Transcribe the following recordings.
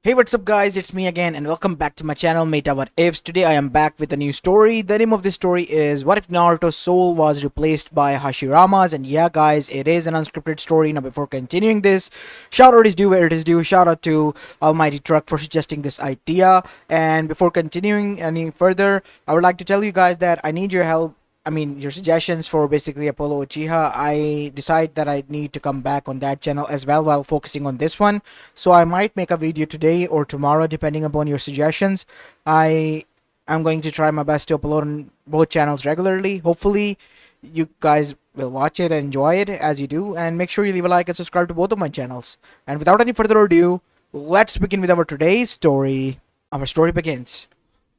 Hey, what's up guys, it's me again and welcome back to my channel Mayta What Ifs. Today I am back with a new story. The name of this story is What If Naruto's soul was replaced by Hashiramas? And yeah guys, it is an unscripted story. Now before continuing this, shout out is due where it is due. Shout out to Almighty Truck for suggesting this idea. And before continuing any further, I would like to tell you guys that I need your help. Your suggestions for basically Apollo Uchiha. I decide that I need to come back on that channel as well while focusing on this one. So I might make a video today or tomorrow depending upon your suggestions. I am going to try my best to upload on both channels regularly. Hopefully you guys will watch it and enjoy it as you do, and make sure you leave a like and subscribe to both of my channels. And without any further ado, let's begin with our today's story. Our story begins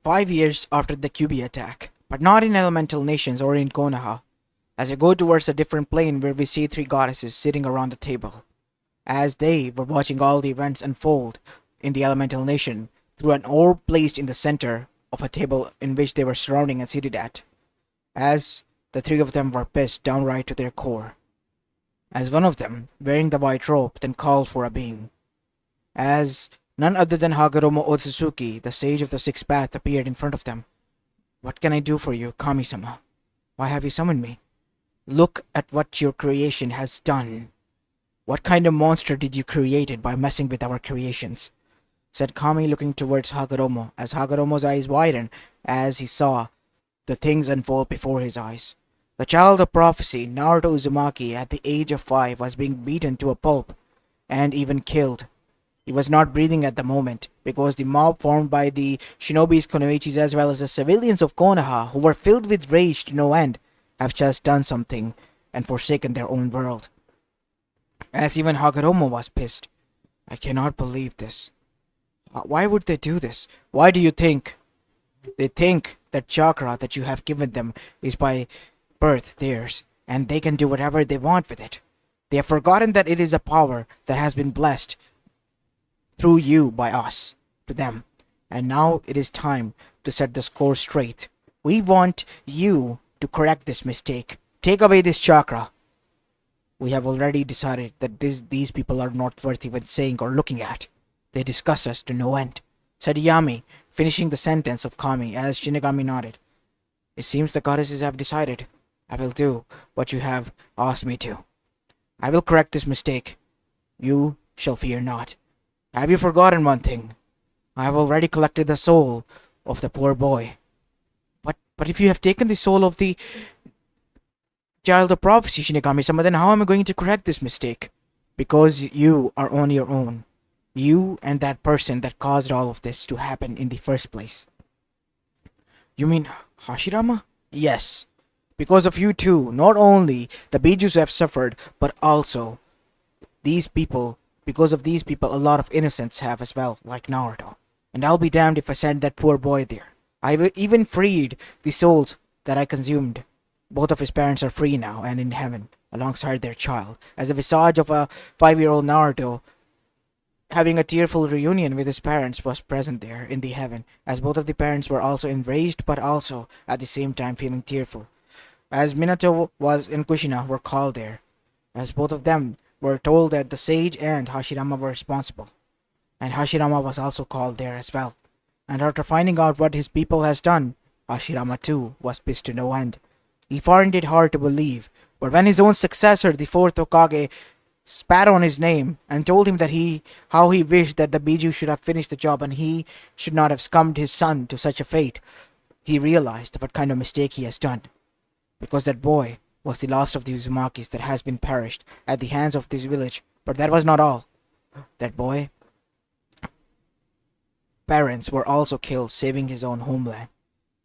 5 years after the QB attack, but not in elemental nations or in Konoha, as we go towards a different plane where we see three goddesses sitting around the table, as they were watching all the events unfold in the elemental nation through an orb placed in the center of a table in which they were surrounding and seated at, as the three of them were pissed downright to their core, as one of them, wearing the white robe, then called for a being, as none other than Hagoromo Otsutsuki, the sage of the sixth path, appeared in front of them. "What can I do for you, Kami-sama? Why have you summoned me? Look at what your creation has done. What kind of monster did you create it by messing with our creations?" said Kami, looking towards Hagoromo, as Hagoromo's eyes widened as he saw the things unfold before his eyes. The child of prophecy, Naruto Uzumaki, at the age of 5, was being beaten to a pulp and even killed. He was not breathing at the moment, because the mob formed by the shinobis, kunoichis, as well as the civilians of Konoha, who were filled with rage to no end, have just done something and forsaken their own world. As even Hagoromo was pissed. "I cannot believe this. Why would they do this? Why do you think? They think that chakra that you have given them is by birth theirs, and they can do whatever they want with it. They have forgotten that it is a power that has been blessed through you by us to them, and now it is time to set the score straight. We want you to correct this mistake. Take away this chakra. We have already decided that these people are not worth even saying or looking at. They discuss us to no end," said Yami, finishing the sentence of Kami as Shinigami nodded. "It seems the goddesses have decided. I will do what you have asked me to. I will correct this mistake. You shall fear not. Have you forgotten one thing? I have already collected the soul of the poor boy." But if you have taken the soul of the child of prophecy, Shinigami-sama, then how am I going to correct this mistake? Because you are on your own. You and that person that caused all of this to happen in the first place." "You mean Hashirama?" "Yes. Because of you too, not only the Bijus have suffered, but also these people, because of these people, a lot of innocents have as well, like Naruto. And I'll be damned if I send that poor boy there. I've even freed the souls that I consumed. Both of his parents are free now and in heaven, alongside their child, as a visage of a 5-year-old Naruto having a tearful reunion with his parents was present there in the heaven, as both of the parents were also enraged but also at the same time feeling tearful, as Minato was and Kushina were called there, as both of them were told that the sage and Hashirama were responsible, and Hashirama was also called there as well. And after finding out what his people has done, Hashirama too was pissed to no end. He found it hard to believe, but when his own successor, the fourth Hokage, spat on his name and told him that how he wished that the Biju should have finished the job and he should not have succumbed his son to such a fate, he realized what kind of mistake he has done, because that boy was the last of the Uzumakis that has been perished at the hands of this village. But that was not all. That boy parents were also killed saving his own homeland.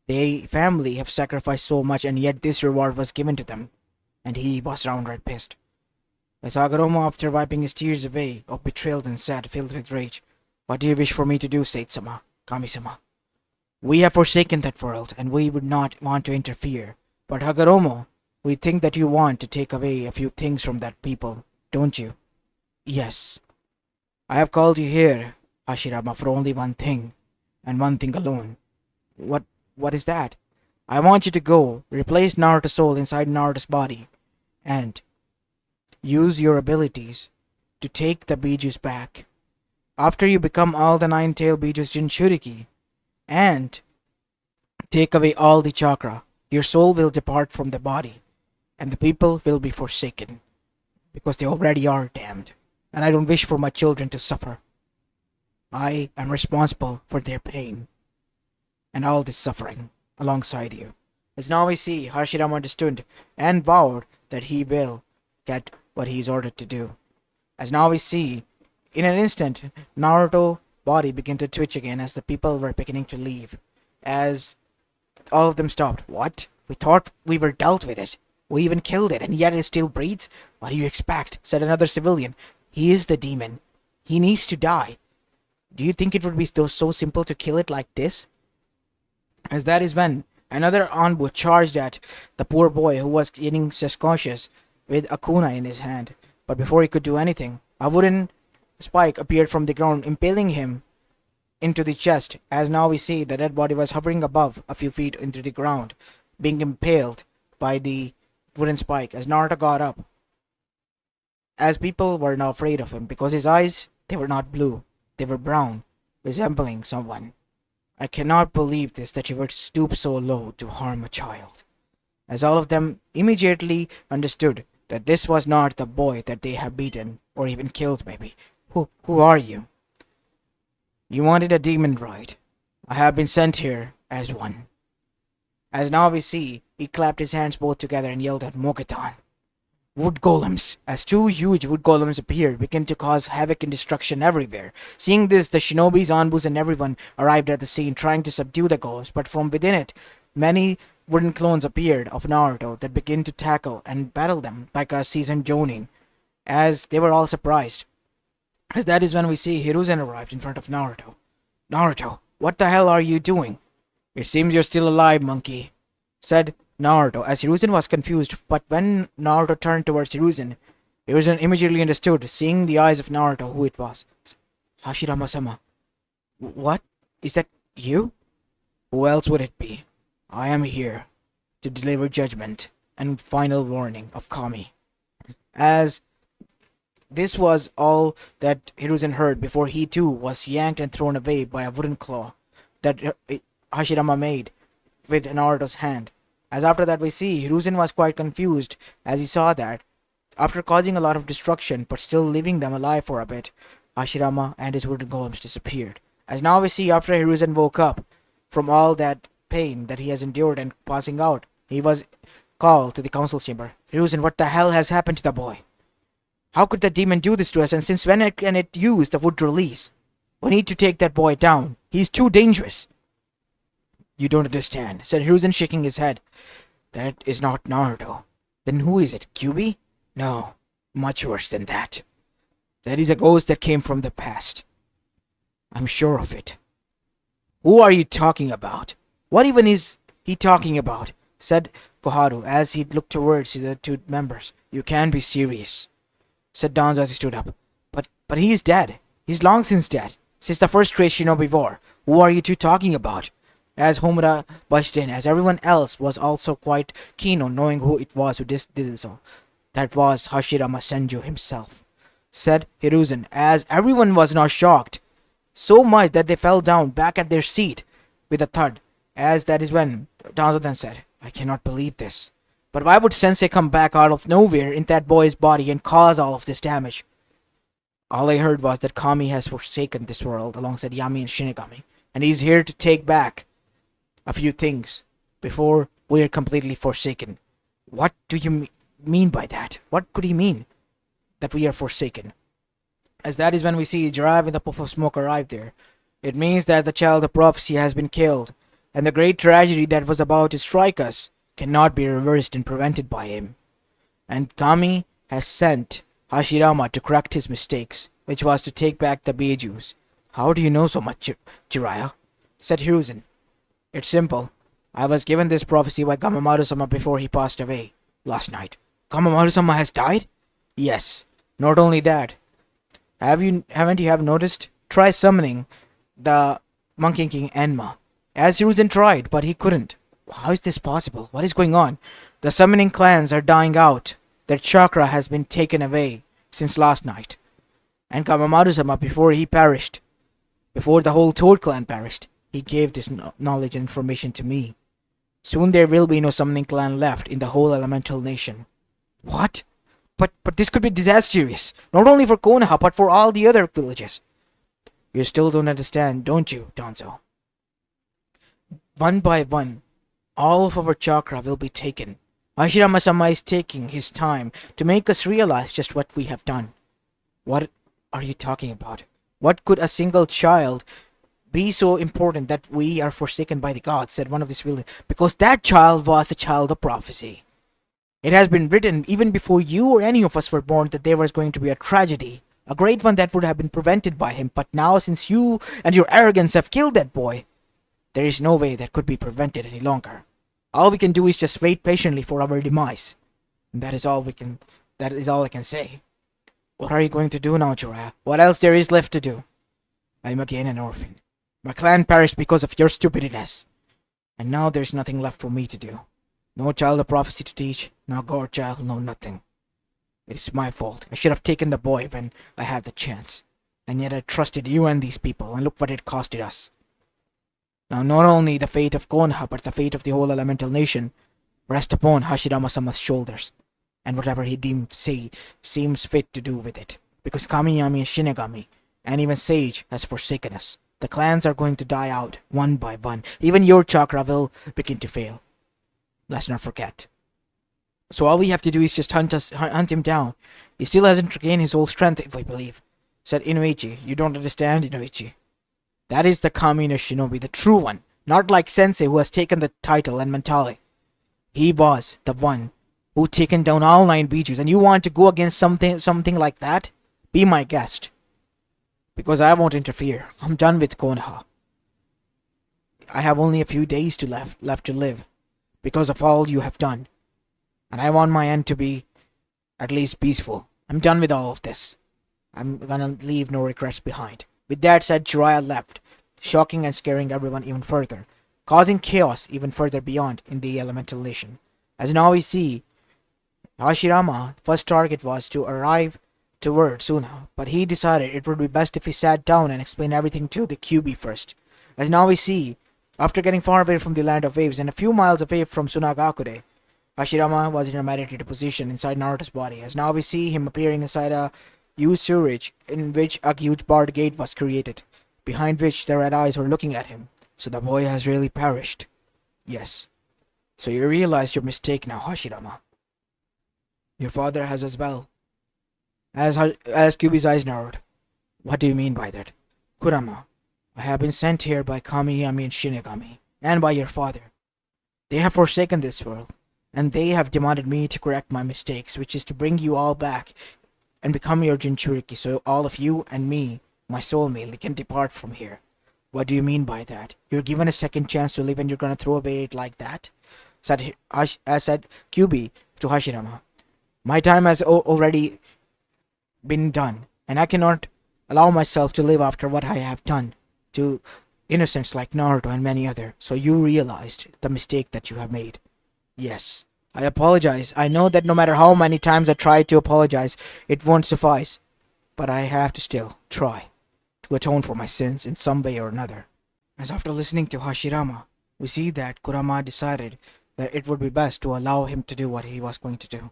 They family have sacrificed so much, and yet this reward was given to them, and he was downright pissed. As Hagoromo, after wiping his tears away of betrayal, and said, filled with rage, "What do you wish for me to do, Sage-sama, Kami-sama? We have forsaken that world, and we would not want to interfere. But Hagoromo, we think that you want to take away a few things from that people, don't you?" "Yes. I have called you here, Hashirama, for only one thing, and one thing alone." What is that?" "I want you to go, replace Naruto's soul inside Naruto's body, and use your abilities to take the Bijus back. After you become all the nine-tailed Bijus Jinchuriki and take away all the chakra, your soul will depart from the body, and the people will be forsaken, because they already are damned. And I don't wish for my children to suffer. I am responsible for their pain and all this suffering alongside you. As now we see, Hashirama understood and vowed that he will get what he is ordered to do. As now we see, in an instant, Naruto's body began to twitch again as the people were beginning to leave. As all of them stopped. What? We thought we were dealt with it. We even killed it, and yet it still breathes? What do you expect? Said another civilian. He is the demon. He needs to die. Do you think it would be so simple to kill it like this? As that is when another Anbu charged at the poor boy who was getting subconscious with a kunai in his hand. But before he could do anything, a wooden spike appeared from the ground, impaling him into the chest. As now we see, the dead body was hovering above a few feet into the ground, being impaled by the wooden spike. As Naruto got up, as people were now afraid of him, because his eyes, they were not blue, they were brown, resembling someone. I cannot believe this, that you would stoop so low to harm a child. As all of them immediately understood that this was not the boy that they had beaten, or even killed maybe. Who are you? You wanted a demon, right? I have been sent here as one. As now we see, he clapped his hands both together and yelled at Mogetan. Wood golems, as two huge wood golems appeared, began to cause havoc and destruction everywhere. Seeing this, the shinobis, anbus, and everyone arrived at the scene, trying to subdue the golems, but from within it, many wooden clones appeared of Naruto that began to tackle and battle them like a seasoned jonin, as they were all surprised. As that is when we see Hiruzen arrived in front of Naruto. Naruto, what the hell are you doing? It seems you're still alive, monkey, said Naruto, as Hiruzen was confused, but when Naruto turned towards Hiruzen, Hiruzen immediately understood, seeing the eyes of Naruto, who it was. Hashirama-sama. What? Is that you? Who else would it be? I am here to deliver judgment and final warning of Kami. As this was all that Hiruzen heard before he too was yanked and thrown away by a wooden claw that Hashirama made with Naruto's hand. As after that we see, Hiruzen was quite confused as he saw that, after causing a lot of destruction but still leaving them alive for a bit, Hashirama and his wooden golems disappeared. As now we see, after Hiruzen woke up from all that pain that he has endured and passing out, he was called to the council chamber. Hiruzen, what the hell has happened to the boy? How could the demon do this to us, and since when can it use the wood release? We need to take that boy down. He's too dangerous. You don't understand, said Hiruzen, shaking his head. That is not Naruto. Then who is it, Kyuubi? No, much worse than that. That is a ghost that came from the past. I'm sure of it. Who are you talking about? What even is he talking about? Said Koharu as he looked towards the two members. You can't be serious, said Danzo as he stood up. But he is dead. He's long since dead. Since the first great shinobi war. Who are you two talking about? As Homura bushed in, as everyone else was also quite keen on knowing who it was who did so. That was Hashirama Senju himself, said Hiruzen, as everyone was now shocked, so much that they fell down back at their seat with a thud. As that is when Danzo then said, I cannot believe this. But why would Sensei come back out of nowhere in that boy's body and cause all of this damage? All I heard was that Kami has forsaken this world alongside Yami and Shinigami, and he's here to take back a few things before we are completely forsaken. What do you mean by that? What could he mean that we are forsaken? As that is when we see Jiraiya and the puff of smoke arrive there. It means that the child of prophecy has been killed, and the great tragedy that was about to strike us cannot be reversed and prevented by him. And Kami has sent Hashirama to correct his mistakes, which was to take back the Beijus. How do you know so much, Jiraiya? Said Hiruzen. It's simple. I was given this prophecy by Gamamaru-sama before he passed away last night. Gamamaru-sama has died? Yes. Not only that. Haven't you noticed? Try summoning the Monkey King Enma. As Hiruzen tried, but he couldn't. How is this possible? What is going on? The summoning clans are dying out. Their chakra has been taken away since last night. And Kamamaru-sama, before he perished, before the whole Toad clan perished, he gave this knowledge and information to me. Soon there will be no summoning clan left in the whole elemental nation. What? But this could be disastrous, not only for Konoha, but for all the other villages. You still don't understand, don't you, Danzo? One by one, all of our chakra will be taken. Hashirama-sama is taking his time to make us realize just what we have done. What are you talking about? What could a single child be so important that we are forsaken by the gods, said one of his villains. Because that child was the child of prophecy. It has been written even before you or any of us were born that there was going to be a tragedy, a great one that would have been prevented by him, but now since you and your arrogance have killed that boy, there is no way that could be prevented any longer. All we can do is just wait patiently for our demise. And that is all I can say. What are you going to do now, Jiraiya? What else there is left to do? I am again an orphan. My clan perished because of your stupidness. And now there's nothing left for me to do. No child of prophecy to teach, no god child, no nothing. It is my fault. I should have taken the boy when I had the chance. And yet I trusted you and these people, and look what it costed us. Now not only the fate of Konoha, but the fate of the whole elemental nation rest upon Hashirama-sama's shoulders, and whatever he seems fit to do with it. Because Kamiyami and Shinigami, and even Sage, has forsaken us. The clans are going to die out, one by one. Even your chakra will begin to fail. Let's not forget. So all we have to do is just hunt him down. He still hasn't regained his whole strength, if I believe, said Inuichi. You don't understand, Inuichi. That is the Kami no Shinobi, the true one. Not like Sensei, who has taken the title and mentality. He was the one who taken down all 9 Bijus, and you want to go against something like that? Be my guest. Because I won't interfere. I'm done with Konoha. I have only a few days left to live, because of all you have done. And I want my end to be at least peaceful. I'm done with all of this. I'm gonna leave no regrets behind. With that said, Jiraiya left, shocking and scaring everyone even further, causing chaos even further beyond in the elemental nation. As now we see, Hashirama's first target was to arrive toward Suna, but he decided it would be best if he sat down and explained everything to the QB first. As now we see, after getting far away from the land of waves and a few miles away from Sunagakure, Hashirama was in a meditative position inside Naruto's body. As now we see him appearing inside a huge sewage in which a huge barred gate was created, behind which the red eyes were looking at him. So the boy has really perished. Yes. So you realize your mistake now, Hashirama. Your father has as well. As QB's eyes narrowed. What do you mean by that? Kurama, I have been sent here by Kamiyami and Shinigami, and by your father. They have forsaken this world, and they have demanded me to correct my mistakes, which is to bring you all back and become your Jinchuriki, so all of you and me, my soulmate, can depart from here. What do you mean by that? You're given a second chance to live and you're gonna throw away it like that? Said QB to Hashirama. My time has already been done, and I cannot allow myself to live after what I have done to innocents like Naruto and many others. So you realized the mistake that you have made. Yes. I apologize. I know that no matter how many times I try to apologize, it won't suffice. But I have to still try to atone for my sins in some way or another. As after listening to Hashirama, we see that Kurama decided that it would be best to allow him to do what he was going to do.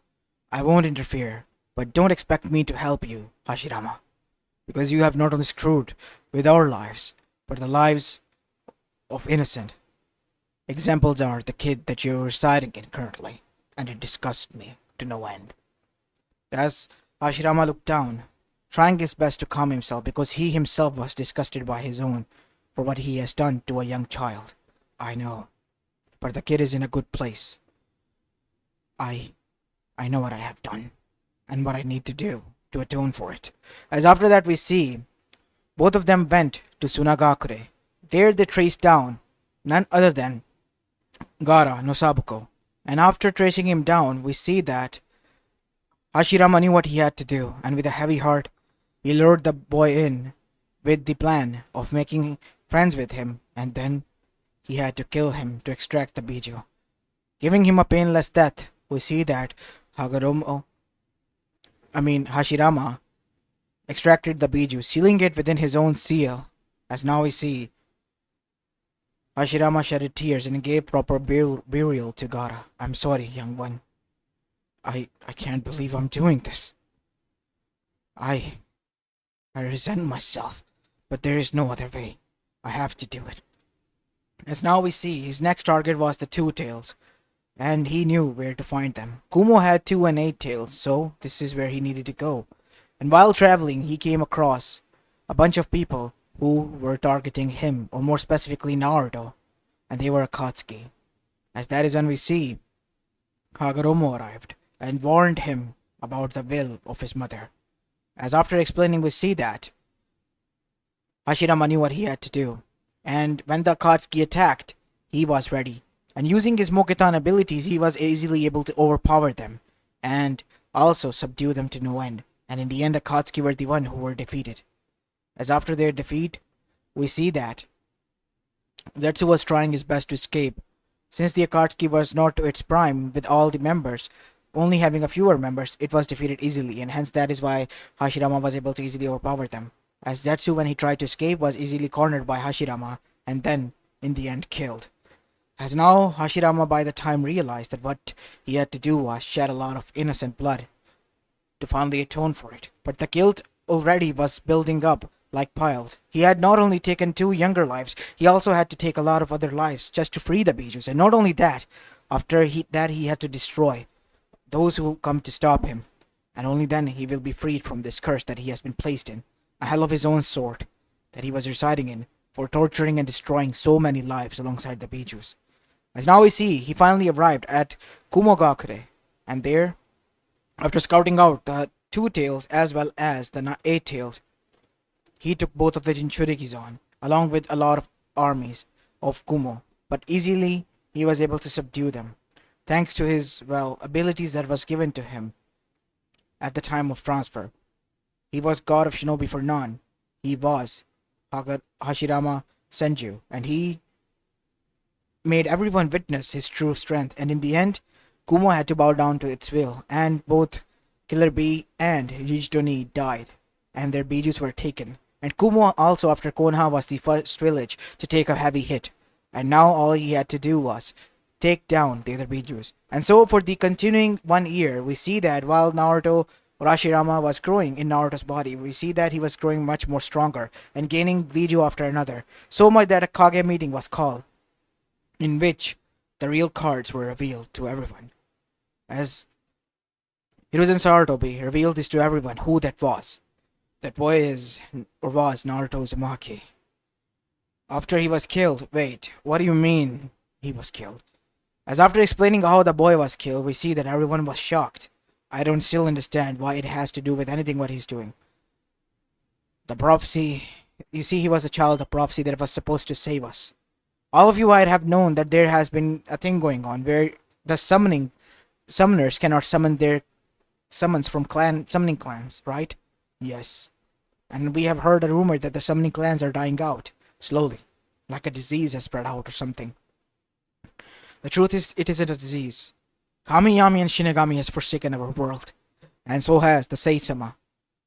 I won't interfere, but don't expect me to help you, Hashirama. Because you have not only screwed with our lives, but the lives of innocent. Examples are the kid that you're residing in currently. And it disgusted me to no end. As Hashirama looked down, trying his best to calm himself because he himself was disgusted by his own for what he has done to a young child. I know, but the kid is in a good place. I know what I have done, and what I need to do to atone for it. As after that we see, both of them went to Sunagakure. There they traced down none other than Gaara no Sabuko. And after tracing him down, we see that Hashirama knew what he had to do, and with a heavy heart, he lured the boy in with the plan of making friends with him, and then he had to kill him to extract the Biju. Giving him a painless death, we see that Hashirama extracted the Biju, sealing it within his own seal. As now we see, Hashirama shedded tears and gave proper burial to Gaara. I'm sorry, young one. I can't believe I'm doing this. I I resent myself, but there is no other way. I have to do it. As now we see, his next target was the Two Tails, and he knew where to find them. Kumo had 2 and 8 tails, so this is where he needed to go. And while traveling, he came across a bunch of people who were targeting him, or more specifically Naruto, and they were Akatsuki. As that is when we see Hagoromo arrived and warned him about the will of his mother. As after explaining, we see that Hashirama knew what he had to do, and when the Akatsuki attacked, he was ready. And using his Mokitan abilities, he was easily able to overpower them, and also subdue them to no end. And in the end, the Akatsuki were the one who were defeated. As after their defeat, we see that Zetsu was trying his best to escape. Since the Akatsuki was not to its prime with all the members, only having a fewer members, it was defeated easily, and hence that is why Hashirama was able to easily overpower them. As Zetsu, when he tried to escape, was easily cornered by Hashirama, and then, in the end, killed. As now, Hashirama by the time realized that what he had to do was shed a lot of innocent blood to finally atone for it. But the guilt already was building up like piles. He had not only taken 2 younger lives, he also had to take a lot of other lives just to free the Bijus. And not only that, after that he had to destroy those who come to stop him. And only then he will be freed from this curse that he has been placed in. A hell of his own sort that he was residing in for torturing and destroying so many lives alongside the Bijus. As now we see, he finally arrived at Kumogakure, and there, after scouting out the 2 tails as well as the 8 tails, he took both of the Jinchurikis on, along with a lot of armies of Kumo, but easily he was able to subdue them, thanks to his, abilities that was given to him at the time of transfer. He was god of shinobi for none. He was Hashirama Senju, and he made everyone witness his true strength, and in the end, Kumo had to bow down to its will, and both Killer Bee and Jijutoni died, and their Bijus were taken. And Kumo also, after Konoha, was the first village to take a heavy hit, and now all he had to do was take down the other Bijus. And so for the continuing 1 year, we see that while Naruto or Hashirama was growing in Naruto's body, we see that he was growing much more stronger and gaining Biju after another, so much that a Kage meeting was called, in which the real cards were revealed to everyone. As Hiruzen Sarutobi revealed this to everyone who that was. That boy is, or was, Naruto Uzumaki. After he was killed, wait, what do you mean he was killed? As after explaining how the boy was killed, we see that everyone was shocked. I don't still understand why it has to do with anything what he's doing. The prophecy, you see, he was a child of prophecy that was supposed to save us. All of you might have known that there has been a thing going on where the summoners cannot summon their summons from summoning clans, right? Yes. And we have heard a rumor that the summoning clans are dying out, slowly, like a disease has spread out or something. The truth is, it isn't a disease. Kamiyami and Shinigami has forsaken our world, and so has the Seisama.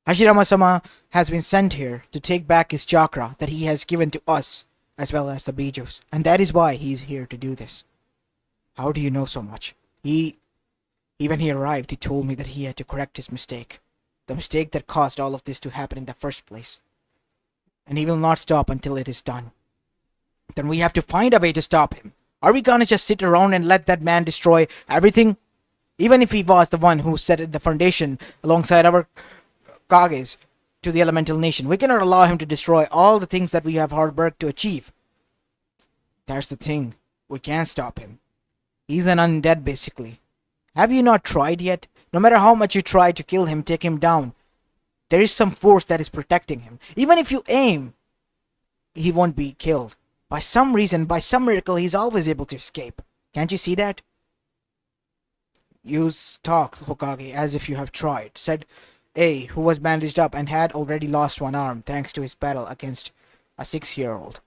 Hashirama-sama has been sent here to take back his chakra that he has given to us, as well as the Bijus, and that is why he is here to do this. How do you know so much? When he arrived, he told me that he had to correct his mistake. The mistake that caused all of this to happen in the first place. And he will not stop until it is done. Then we have to find a way to stop him. Are we gonna just sit around and let that man destroy everything? Even if he was the one who set the foundation alongside our Kages to the elemental nation, we cannot allow him to destroy all the things that we have hard work to achieve. That's the thing. We can't stop him. He's an undead, basically. Have you not tried yet? No matter how much you try to kill him, take him down, there is some force that is protecting him. Even if you aim, he won't be killed. By some reason, by some miracle, he's always able to escape. Can't you see that? You talk, Hokage, as if you have tried, said A, who was bandaged up and had already lost one arm thanks to his battle against a 6-year-old.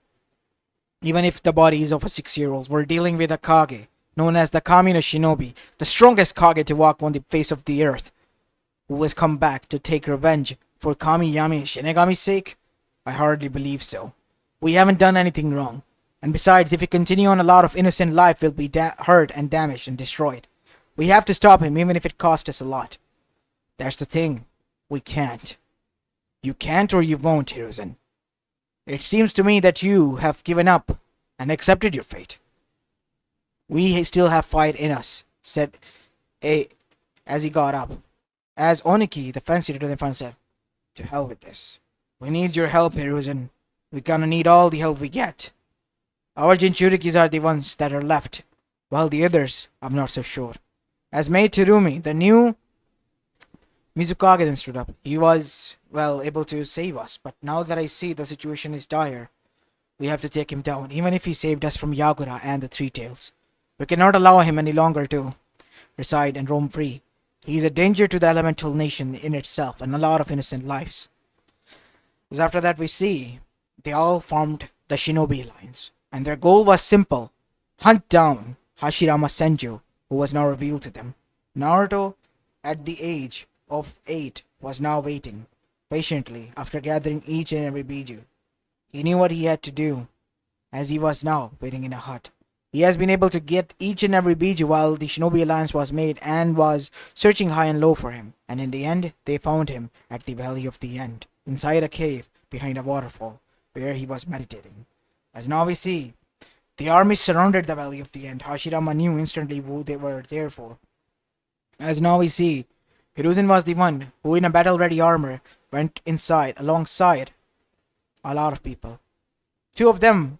Even if the body is of a 6-year-old, we're dealing with a Kage, known as the Kami no Shinobi, the strongest Kage to walk on the face of the earth, who has come back to take revenge For Kami, Yami, and Shinigami's sake? I hardly believe so. We haven't done anything wrong. And besides, if we continue on, a lot of innocent life will be hurt and damaged and destroyed. We have to stop him, even if it costs us a lot. That's the thing. We can't. You can't or you won't, Hiruzen. It seems to me that you have given up and accepted your fate. We still have fight in us, said A as he got up. As Oniki, the fancy to the front, said, to hell with this. We need your help, Hiruzen. We're gonna need all the help we get. Our Jinchurikis are the ones that are left, while the others, I'm not so sure. As Mei Terumi, the new Mizukage, then stood up. He was, well, able to save us, but now that I see the situation is dire, we have to take him down, even if he saved us from Yagura and the Three Tails. We cannot allow him any longer to reside and roam free. He is a danger to the elemental nation in itself and a lot of innocent lives. Because after that we see, they all formed the Shinobi Alliance, and their goal was simple: hunt down Hashirama Senju, who was now revealed to them. Naruto, at the age of 8, was now waiting patiently after gathering each and every Biju. He knew what he had to do, as he was now waiting in a hut. He has been able to get each and every Biju while the Shinobi Alliance was made and was searching high and low for him, and in the end, they found him at the Valley of the End, inside a cave behind a waterfall, where he was meditating. As now we see, the army surrounded the Valley of the End. Hashirama knew instantly who they were there for. As now we see, Hiruzen was the one who, in a battle-ready armor, went inside alongside a lot of people. 2 of them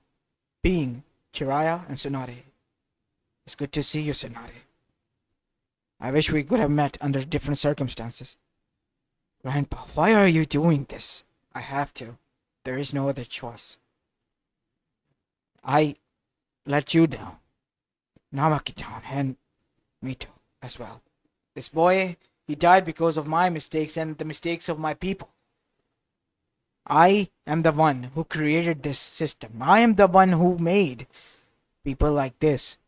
being Jiraiya and Tsunade. It's good to see you, Tsunade. I wish we could have met under different circumstances. Grandpa, why are you doing this? I have to. There is no other choice. I let you down. Namaki down, and me too, as well. This boy, he died because of my mistakes and the mistakes of my people. I am the one who created this system. I am the one who made people like this.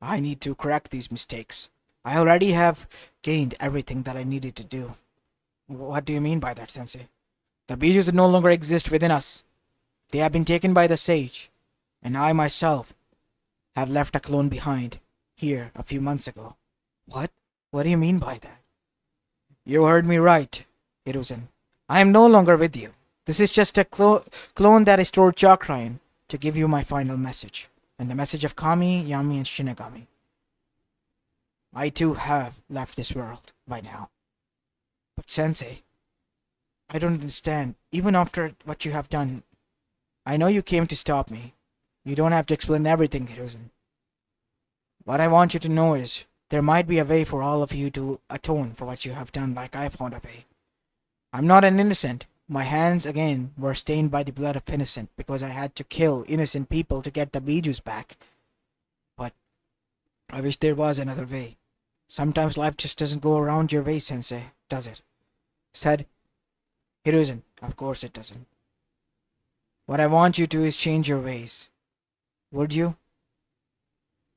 I need to correct these mistakes. I already have gained everything that I needed to do. What do you mean by that, Sensei? The Bijus no longer exist within us. They have been taken by the sage, and I myself have left a clone behind here a few months ago. What? What do you mean by that? You heard me right, Hiruzen. I am no longer with you. This is just a clone that I stored chakra in to give you my final message, and the message of Kami, Yami, and Shinigami. I too have left this world by now. But Sensei, I don't understand. Even after what you have done, I know you came to stop me. You don't have to explain everything, Hiruzen. What I want you to know is, there might be a way for all of you to atone for what you have done, like I found a way. I'm not an innocent. My hands, again, were stained by the blood of innocent because I had to kill innocent people to get the Bijus back. But I wish there was another way. Sometimes life just doesn't go around your way, Sensei, does it? Said Hiruzen. Of course it doesn't. What I want you to is change your ways. Would you?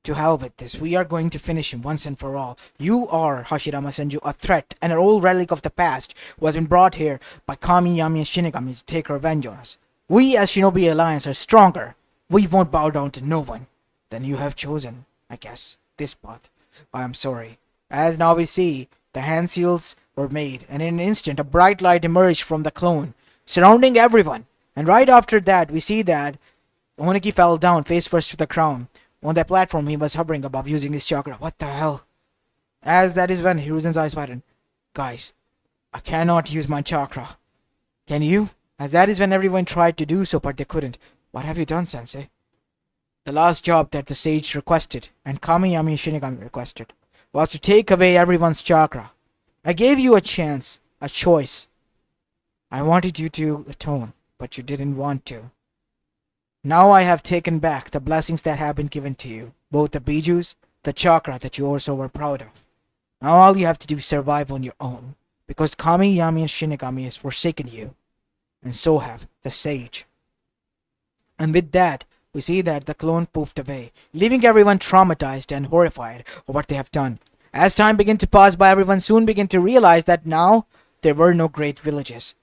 To hell with this. We are going to finish him once and for all. You are, Hashirama Senju, a threat and an old relic of the past who has been brought here by Kami, Yami, and Shinigami to take revenge on us. We as Shinobi Alliance are stronger. We won't bow down to no one. Then you have chosen, I guess, this path. I am sorry. As now we see, the hand seals were made, and in an instant a bright light emerged from the clone, surrounding everyone. And right after that, we see that Oniki fell down face first to the ground. On that platform, he was hovering above using his chakra. What the hell? As that is when Hiruzen's eyes widened. Guys, I cannot use my chakra. Can you? As that is when everyone tried to do so, but they couldn't. What have you done, Sensei? The last job that the sage requested, and Kami, Yami, and Shinigami requested, was to take away everyone's chakra. I gave you a chance, a choice. I wanted you to atone, but you didn't want to. Now I have taken back the blessings that have been given to you, both the Bijus, the chakra that you also were proud of. Now all you have to do is survive on your own, because Kami, Yami, and Shinigami has forsaken you, and so have the sage. And with that, we see that the clone poofed away, leaving everyone traumatized and horrified of what they have done. As time began to pass by, everyone soon began to realize that now There were no great villages.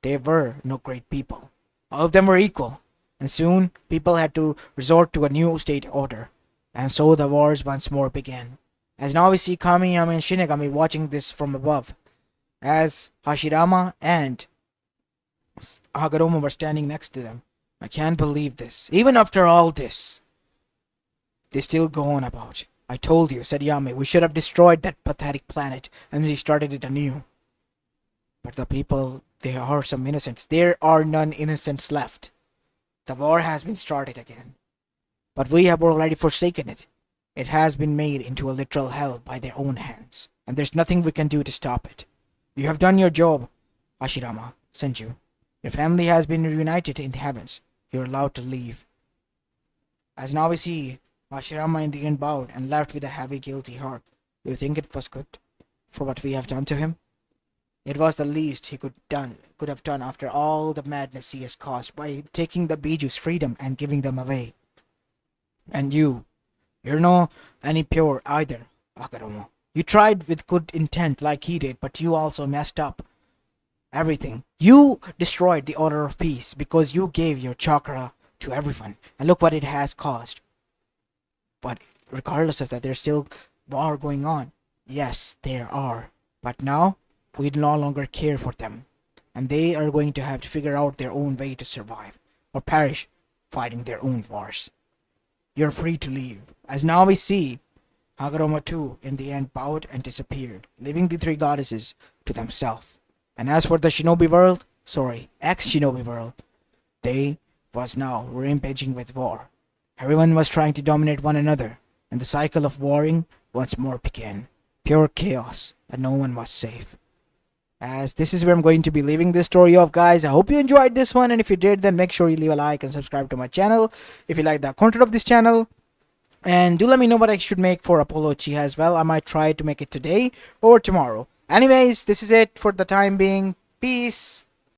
There were no great people. All of them were equal. And soon, people had to resort to a new state order. And so the wars once more began. As now we see Kamiyama and Shinigami watching this from above, as Hashirama and Hagoromo were standing next to them. I can't believe this. Even after all this, they still go on about. I told you, said Yami, we should have destroyed that pathetic planet and restarted it anew. But the people, there are some innocents. There are none innocents left. The war has been started again. But we have already forsaken it. It has been made into a literal hell by their own hands. And there's nothing we can do to stop it. You have done your job, Hashirama sent you. Your family has been reunited in the heavens. You're allowed to leave. As now we see, Hashirama in the end bowed and left with a heavy, guilty heart. Do you think it was good for what we have done to him? It was the least he could have done after all the madness he has caused by taking the Biju's freedom and giving them away. And you're no any pure either, Hagoromo. You tried with good intent like he did, but you also messed up everything. You destroyed the order of peace because you gave your chakra to everyone, and look what it has caused. But regardless of that, there's still war going on. Yes, there are. But now, we no longer care for them. And they are going to have to figure out their own way to survive, or perish fighting their own wars. You're free to leave. As now we see, Hagoromo too, in the end, bowed and disappeared, leaving the three goddesses to themselves. And as for the ex-shinobi world, they was now rampaging with war. Everyone was trying to dominate one another, and the cycle of warring once more began. Pure chaos, and no one was safe. As this is where I'm going to be leaving this story off, guys. I hope you enjoyed this one, and if you did, then make sure you leave a like and subscribe to my channel if you like the content of this channel. And do let me know what I should make for Apollo Chi as well. I might try to make it today or tomorrow. Anyways, this is it for the time being. Peace.